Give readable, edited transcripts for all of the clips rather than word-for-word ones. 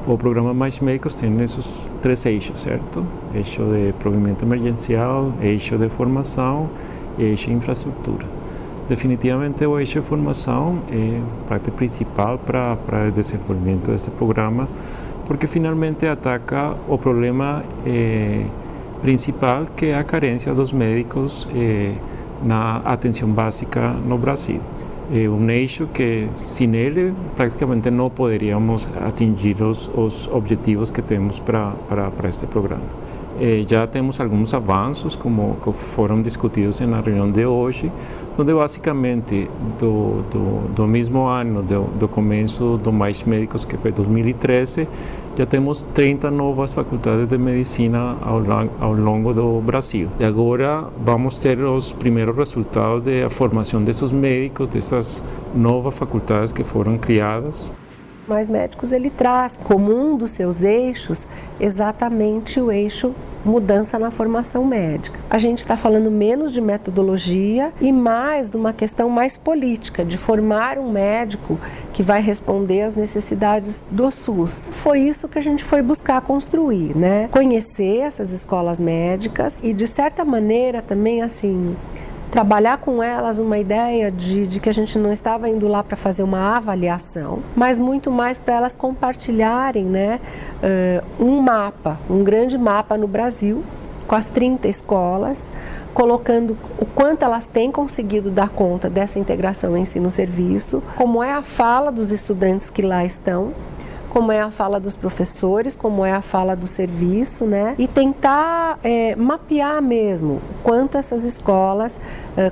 O programa Mais Médicos tem esses 3 eixos, certo? Eixo de provimento emergencial, eixo de formação e eixo de infraestrutura. Definitivamente o eixo de formação é a parte principal para o desenvolvimento deste programa, porque finalmente ataca o problema principal, que é a carência dos médicos na atenção básica no Brasil. É um eixo que, sem ele, praticamente não poderíamos atingir os objetivos que temos para este programa. Já temos alguns avanços, como que foram discutidos na reunião de hoje, onde basicamente do mesmo ano, do começo do Mais Médicos, que foi 2013, já temos 30 novas faculdades de medicina ao longo do Brasil. E agora vamos ter os primeiros resultados da formação desses médicos, dessas novas faculdades que foram criadas. Mais Médicos, ele traz como um dos seus eixos exatamente o eixo mudança na formação médica. A gente está falando menos de metodologia e mais de uma questão mais política, de formar um médico que vai responder às necessidades do SUS. Foi isso que a gente foi buscar construir, né? Conhecer essas escolas médicas e, de certa maneira, também assim, trabalhar com elas uma ideia de que a gente não estava indo lá para fazer uma avaliação, mas muito mais para elas compartilharem, né, um mapa, um grande mapa no Brasil, com as 30 escolas, colocando o quanto elas têm conseguido dar conta dessa integração ensino-serviço, como é a fala dos estudantes que lá estão, como é a fala dos professores, como é a fala do serviço, né? E tentar mapear mesmo o quanto essas escolas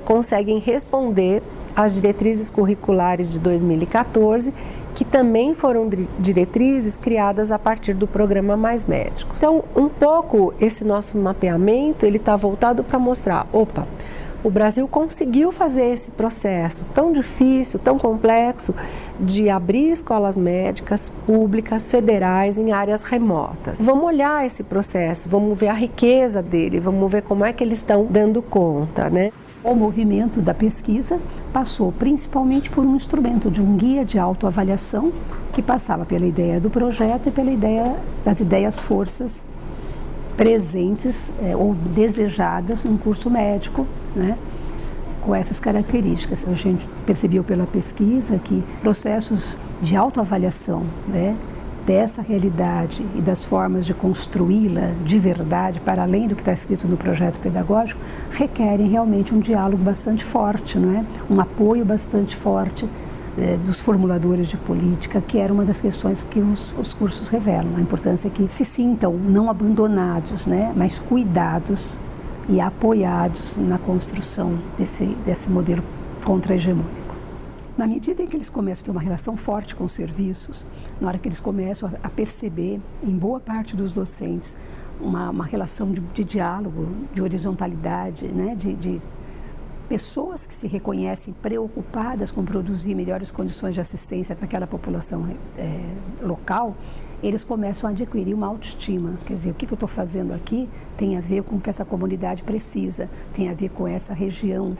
conseguem responder às diretrizes curriculares de 2014, que também foram diretrizes criadas a partir do programa Mais Médicos. Então, um pouco esse nosso mapeamento, ele está voltado para mostrar, o Brasil conseguiu fazer esse processo tão difícil, tão complexo, de abrir escolas médicas públicas, federais, em áreas remotas. Vamos olhar esse processo, vamos ver a riqueza dele, vamos ver como é que eles estão dando conta, né? O movimento da pesquisa passou principalmente por um instrumento de um guia de autoavaliação, que passava pela ideia do projeto e pela ideia das ideias-forças presentes ou desejadas no curso médico, né, com essas características. A gente percebeu pela pesquisa que processos de autoavaliação, né, dessa realidade e das formas de construí-la de verdade, para além do que está escrito no projeto pedagógico, requerem realmente um diálogo bastante forte, não é? Um apoio bastante forte dos formuladores de política, que era uma das questões que os cursos revelam. A importância é que se sintam não abandonados, né, mas cuidados e apoiados na construção desse modelo contra-hegemônico. Na medida em que eles começam a ter uma relação forte com os serviços, na hora que eles começam a perceber, em boa parte dos docentes, uma relação de diálogo, de horizontalidade, né, de pessoas que se reconhecem preocupadas com produzir melhores condições de assistência para aquela população local, eles começam a adquirir uma autoestima. Quer dizer, o que eu estou fazendo aqui tem a ver com o que essa comunidade precisa, tem a ver com essa região,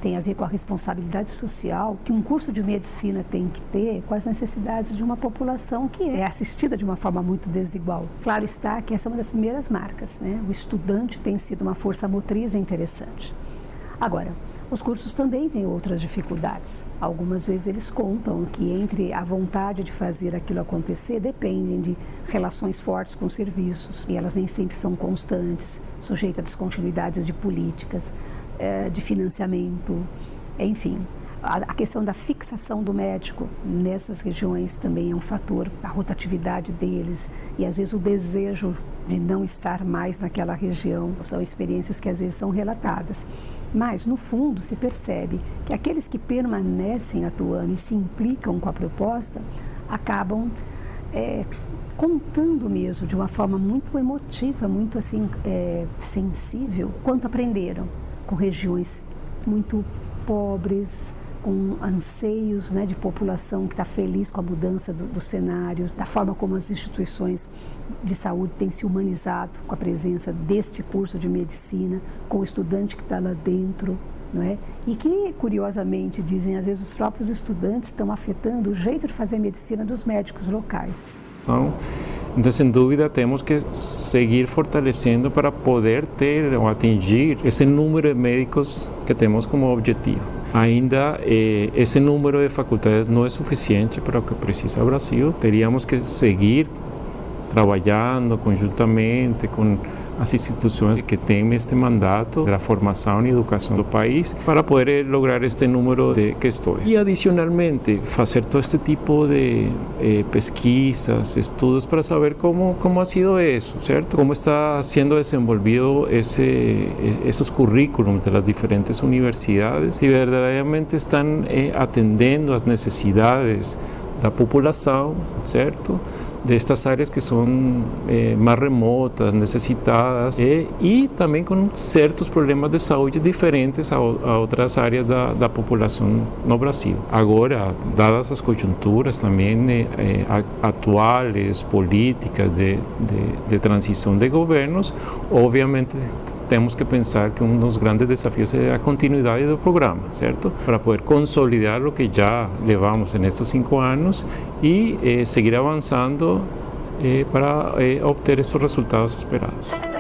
tem a ver com a responsabilidade social que um curso de medicina tem que ter com as necessidades de uma população que é assistida de uma forma muito desigual. Claro está que essa é uma das primeiras marcas, né? O estudante tem sido uma força motriz interessante. Agora, os cursos também têm outras dificuldades. Algumas vezes eles contam que entre a vontade de fazer aquilo acontecer dependem de relações fortes com serviços, e elas nem sempre são constantes, sujeitas a descontinuidades de políticas, de financiamento, enfim. A questão da fixação do médico nessas regiões também é um fator, a rotatividade deles e às vezes o desejo de não estar mais naquela região, são experiências que às vezes são relatadas. Mas, no fundo, se percebe que aqueles que permanecem atuando e se implicam com a proposta acabam contando mesmo de uma forma muito emotiva, muito assim, sensível, quanto aprenderam com regiões muito pobres, com anseios, né, de população que está feliz com a mudança dos cenários, da forma como as instituições de saúde têm se humanizado com a presença deste curso de medicina, com o estudante que está lá dentro, não é? E que, curiosamente, dizem, às vezes os próprios estudantes estão afetando o jeito de fazer medicina dos médicos locais. Então, Então, sem dúvida, temos que seguir fortalecendo para poder ter ou atingir esse número de médicos que temos como objetivo. Ainda esse número de faculdades não é suficiente para o que precisa o Brasil. Teríamos que seguir trabalhando conjuntamente com as instituições que têm este mandato da formação e educação do país para poder lograr este número de questões. E, adicionalmente, fazer todo este tipo de pesquisas, estudos para saber como ha sido isso, certo? Como está sendo desenvolvido esses currículos das diferentes universidades, se verdadeiramente estão atendendo às necessidades da população, certo? Destas áreas que são mais remotas, necessitadas e também com certos problemas de saúde diferentes a outras áreas da população no Brasil. Agora, dadas as conjunturas também atuais, políticas de transição de governos, obviamente temos que pensar que um dos grandes desafios é a continuidade do programa, certo? Para poder consolidar o que já levamos nestes 5 anos e seguir avançando para obter esses resultados esperados.